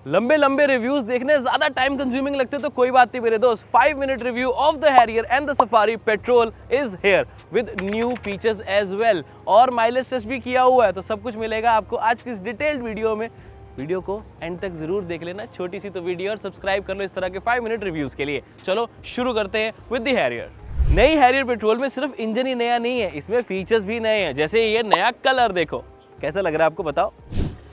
लंबे लंबे रिव्यूज देखने ज्यादा टाइम कंज्यूमिंग लगते तो कोई बात नहीं मेरे दोस्त। 5 minute review of the Harrier and the Safari petrol is here with new features as well, और माइलेज टेस्ट भी किया हुआ है, तो सब कुछ मिलेगा आपको आज की इस डिटेल्ड वीडियो में। वीडियो को एंड तक जरूर देख लेना, छोटी सी तो वीडियो, और सब्सक्राइब कर लो इस तरह के 5 मिनट रिव्यूज के लिए। चलो शुरू करते हैं विद द हैरियर। नई हैरियर पेट्रोल में सिर्फ इंजन ही नया नहीं है, इसमें फीचर्स भी नए हैं। जैसे ये नया कलर देखो, कैसा लग रहा है आपको बताओ।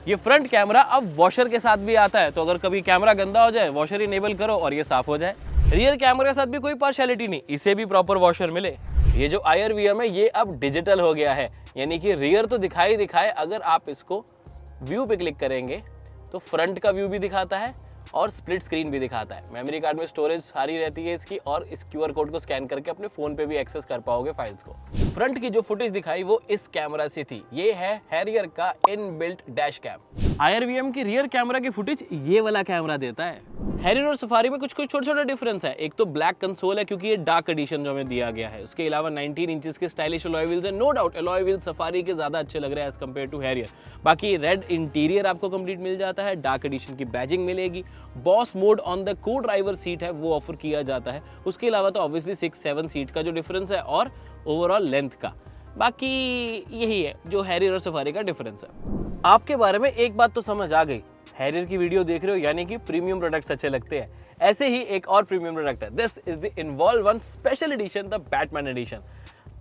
ये फ्रंट कैमरा अब वॉशर के साथ भी आता है, तो अगर कभी कैमरा गंदा हो जाए वॉशर इनेबल करो और ये साफ हो जाए। रियर कैमरा के साथ भी कोई पार्शियलिटी नहीं, इसे भी प्रॉपर वॉशर मिले। ये जो IRVM है ये अब डिजिटल हो गया है, यानी कि रियर तो दिखाए, अगर आप इसको व्यू पे क्लिक करेंगे तो फ्रंट का व्यू भी दिखाता है और स्प्लिट स्क्रीन भी दिखाता है। मेमोरी कार्ड में स्टोरेज सारी रहती है इसकी, और इस QR कोड को स्कैन करके अपने फोन पे भी एक्सेस कर पाओगे फाइल्स को। फ्रंट की जो फुटेज दिखाई वो इस कैमरा से थी, ये है हैरियर का इनबिल्ट डैश कैम। IRVM की रियर कैमरा की फुटेज ये वाला कैमरा देता है। हैरियर और सफारी में कुछ छोटा डिफरेंस है। एक तो ब्लैक कंसोल है क्योंकि ये डार्क एडिशन जो हमें दिया गया है, उसके अलावा 19 इंचेस के स्टाइलिश अलॉय व्हील्स है। No doubt alloy wheels Safari के ज्यादा अच्छे लग रहे हैं एज कम्पेयर टू हैरियर। बाकी रेड इंटीरियर आपको कंप्लीट मिल जाता है, डार्क एडिशन की बैजिंग मिलेगी, बॉस मोड ऑन द को ड्राइवर सीट है वो ऑफर किया जाता है। उसके अलावा तो ऑब्वियसली 6-7 सीट का जो डिफरेंस है और ओवरऑल लेंथ का, बाकी यही है जो हैरियर और सफारी का डिफरेंस है। आपके बारे में एक बात तो समझ आ गई, हैरियर की वीडियो देख रहे हो यानी कि प्रीमियम प्रोडक्ट्स अच्छे लगते हैं। ऐसे ही एक और प्रीमियम प्रोडक्ट है, this is the involve one special edition, the Batman edition.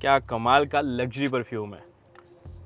क्या कमाल का लग्जरी परफ्यूम है,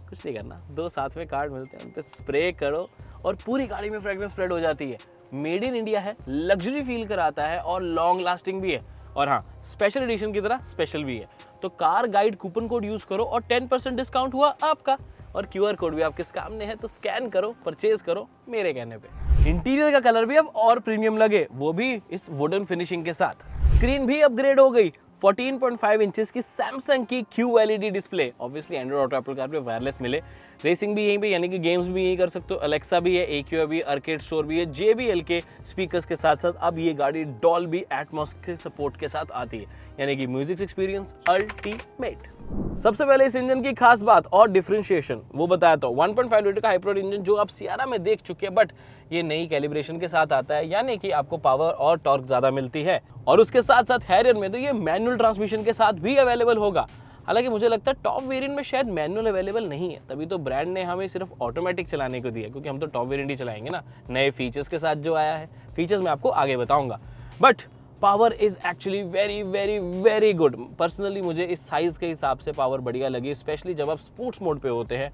कुछ नहीं करना, 2 साथ में कार्ड मिलते हैं, उन पे स्प्रे करो और पूरी गाड़ी में फ्रेग्रेंस स्प्रेड हो जाती है। मेड इन इंडिया है, लग्जरी फील कराता है और लॉन्ग लास्टिंग भी है, और हाँ स्पेशल एडिशन की तरह स्पेशल भी है। तो car guide coupon code use करो और 10% डिस्काउंट हुआ आपका, और QR कोड भी आपके सामने है, तो स्कैन करो, परचेज करो मेरे कहने पे। इंटीरियर का कलर भी अब और प्रीमियम लगे, वो भी इस वुडन फिनिशिंग के साथ। स्क्रीन भी अपग्रेड हो गई, 14.5 इंचेस की सैमसंग की QLED display. Obviously Android auto Apple car पे वायरलेस मिले, रेसिंग भी यहीं पे यानी कि गेम्स भी यहीं कर सकते हो, अलेक्सा भी है, AQ भी, आर्केड स्टोर भी है, JBL के स्पीकर्स के साथ साथ अब ये गाड़ी डॉल्बी एटमॉस के सपोर्ट के साथ आती है, यानी कि म्यूजिक एक्सपीरियंस अल्टीमेट। सबसे पहले इस इंजन की खास बात और डिफरेंशिएशन वो बताया, तो 1.5 लीटर का हाइब्रिड इंजन जो आप सियारा में देख चुके हैं, बट ये नई कैलिब्रेशन के साथ आता है, यानी कि आपको पावर और टॉर्क ज्यादा मिलती है। और उसके साथ साथ हैरियर में तो ये मैनुअल ट्रांसमिशन के साथ भी अवेलेबल होगा। हालांकि मुझे लगता है टॉप वेरिएंट में शायद मैनुअल अवेलेबल नहीं है, तभी तो ब्रांड ने हमें सिर्फ ऑटोमेटिक चलाने को दिया, क्योंकि हम तो टॉप वेरिएंट ही चलाएंगे ना, नए फीचर्स के साथ जो आया है। फीचर्स मैं आपको आगे बताऊंगा, but power is actually very very very good. Personally मुझे इस साइज के हिसाब से पावर बढ़िया लगी, स्पेशली जब आप स्पोर्ट्स मोड पे होते हैं।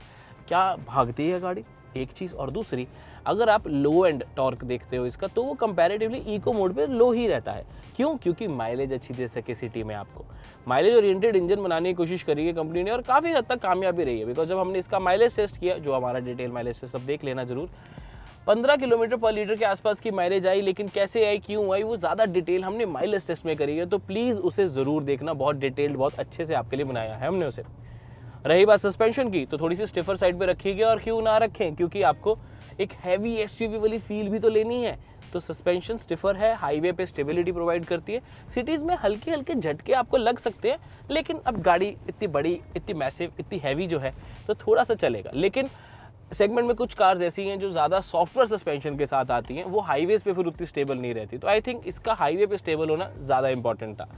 क्या भागती है गाड़ी, एक चीज़, और दूसरी अगर आप लो एंड टॉर्क देखते हो इसका, तो वो कंपैरेटिवली इको मोड पे लो ही रहता है। क्यों? क्योंकि माइलेज अच्छी दे सके सिटी में आपको। माइलेज ओरिएंटेड इंजन बनाने की कोशिश करी है कंपनी ने, और काफ़ी हद तक कामयाबी रही है। बिकॉज जब हमने इसका माइलेज टेस्ट किया, जो हमारा डिटेल माइलेज टेस्ट सब देख लेना जरूर, 15 किलोमीटर पर लीटर के आसपास की माइलेज आई। लेकिन कैसे आई, क्यों आई, वो ज़्यादा डिटेल हमने माइलेज टेस्ट में करी है, तो प्लीज़ उसे ज़रूर देखना, बहुत डिटेल्ड, बहुत अच्छे से आपके लिए बनाया है हमने उसे। रही बात सस्पेंशन की, तो थोड़ी सी स्टिफर साइड पे रखी गई, और क्यों ना रखें, क्योंकि आपको एक हैवी SUV वाली फील भी तो लेनी है, तो सस्पेंशन स्टिफर है, हाईवे पे स्टेबिलिटी प्रोवाइड करती है। सिटीज़ में हल्के हल्के झटके आपको लग सकते हैं, लेकिन अब गाड़ी इतनी बड़ी, इतनी मैसिव, इतनी हैवी जो है, तो थोड़ा सा चलेगा। लेकिन सेगमेंट में कुछ कार्स ऐसी हैं जो ज़्यादा सॉफ्टवेयर सस्पेंशन के साथ आती हैं, वो हाईवेज पे फिर उतनी स्टेबल नहीं रहती, तो आई थिंक इसका हाईवे पे स्टेबल होना ज़्यादा इंपॉर्टेंट था।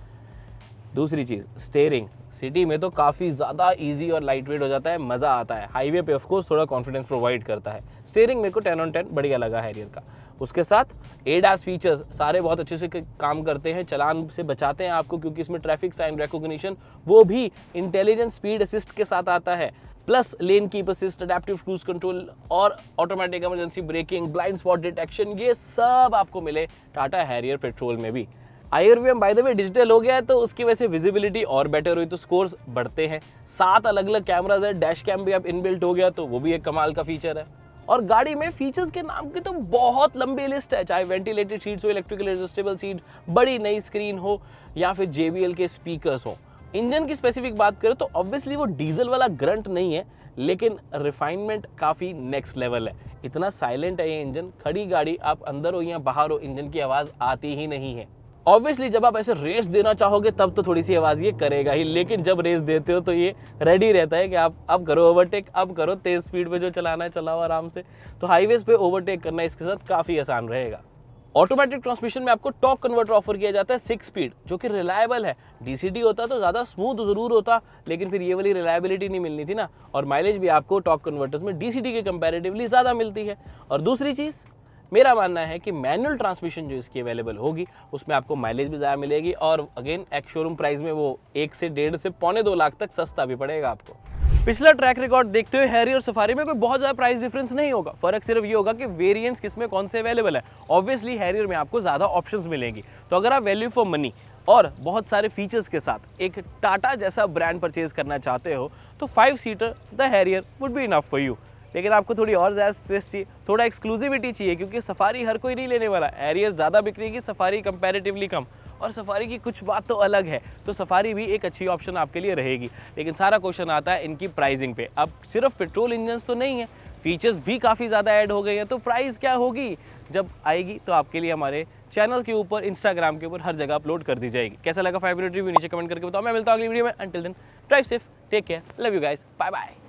दूसरी चीज़, स्टीयरिंग सिटी में तो काफ़ी ज़्यादा इजी और लाइट वेट हो जाता है, मज़ा आता है। हाईवे पे ऑफकोर्स थोड़ा कॉन्फिडेंस प्रोवाइड करता है। स्टीयरिंग मेरे को 10 on 10 बढ़िया लगा हैरियर का। उसके साथ ADAS फीचर्स सारे बहुत अच्छे से काम करते हैं, चलान से बचाते हैं आपको, क्योंकि इसमें ट्रैफिक साइन रिकॉग्निशन वो भी इंटेलिजेंट स्पीड असिस्ट के साथ आता है, plus lane keep assist, adaptive cruise control और automatic emergency braking, blind spot detection, ये सब आपको मिले टाटा हैरियर पेट्रोल में भी। IRVM by the way digital हो गया है, तो उसकी वजह से विजिबिलिटी और बेटर हुई, तो स्कोर्स बढ़ते हैं। 7 अलग अलग कैमराज है, डैश कैम भी अब इनबिल्ट हो गया, तो वो भी एक कमाल का फीचर है। और गाड़ी में फीचर्स के नाम की तो बहुत लंबी लिस्ट है, चाहे वेंटिलेटेड सीट्स हो, इलेक्ट्रिकल एडजस्टेबल सीट, बड़ी नई स्क्रीन हो, या फिर JBL के स्पीकर्स हो। इंजन की स्पेसिफिक बात करें तो ऑब्वियसली वो डीजल वाला ग्रंट नहीं है, लेकिन रिफाइनमेंट काफ़ी नेक्स्ट लेवल है। इतना साइलेंट है ये इंजन, खड़ी गाड़ी आप अंदर हो या बाहर हो, इंजन की आवाज़ आती ही नहीं है। ऑब्वियसली जब आप ऐसे रेस देना चाहोगे तब तो थोड़ी सी आवाज़ ये करेगा ही, लेकिन जब रेस देते हो तो ये रेडी रहता है कि आप अब करो ओवरटेक, अब करो तेज़ स्पीड पे जो चलाना है चलाओ आराम से। तो हाईवेज पे ओवरटेक करना इसके साथ काफ़ी आसान रहेगा। ऑटोमेटिक ट्रांसमिशन में आपको टॉर्क कन्वर्टर ऑफर किया जाता है 6 स्पीड, जो कि रिलायबल है। डीसीडी होता तो ज़्यादा स्मूथ ज़रूर होता, लेकिन फिर ये वाली रिलायबिलिटी नहीं मिलनी थी ना, और माइलेज भी आपको टॉर्क कन्वर्टर्स में डीसीडी के कंपैरेटिवली ज़्यादा मिलती है। और दूसरी चीज़, मेरा मानना है कि मैनुअल ट्रांसमिशन जो इसकी अवेलेबल होगी उसमें आपको माइलेज भी ज़्यादा मिलेगी, और अगेन एक शोरूम प्राइस में वो 1 से 1.5 से पौने 2 लाख तक सस्ता भी पड़ेगा आपको। पिछला ट्रैक रिकॉर्ड देखते हुए हैरियर और सफारी में कोई बहुत ज़्यादा प्राइस डिफरेंस नहीं होगा। फर्क सिर्फ ये होगा कि वेरिएंट्स किसमें कौन से अवेलेबल है। ऑब्वियसली हैरियर में आपको ज़्यादा ऑप्शंस मिलेंगी, तो अगर आप वैल्यू फॉर मनी और बहुत सारे फीचर्स के साथ एक टाटा जैसा ब्रांड परचेज करना चाहते हो तो 5 seater the Harrier would be enough for you. लेकिन आपको थोड़ी और ज़्यादा स्पेस चाहिए, थोड़ा एक्सक्लूसिविटी चाहिए, क्योंकि सफारी हर कोई नहीं लेने वाला। हैरियर ज़्यादा बिक्री सफारी कंपैरेटिवली कम, और सफारी की कुछ बात तो अलग है, तो सफारी भी एक अच्छी ऑप्शन आपके लिए रहेगी। लेकिन सारा क्वेश्चन आता है इनकी प्राइसिंग पे। अब सिर्फ पेट्रोल इंजन तो नहीं है, फीचर्स भी काफ़ी ज़्यादा ऐड हो गए हैं, तो प्राइस क्या होगी जब आएगी तो आपके लिए हमारे चैनल के ऊपर, इंस्टाग्राम के ऊपर हर जगह अपलोड कर दी जाएगी। कैसा लगा 5 मिनट रिव्यू नीचे कमेंट करके बताओ। मैं मिलता हूँ अगली वीडियो में। Until then drive safe, take care, love you guys, bye bye.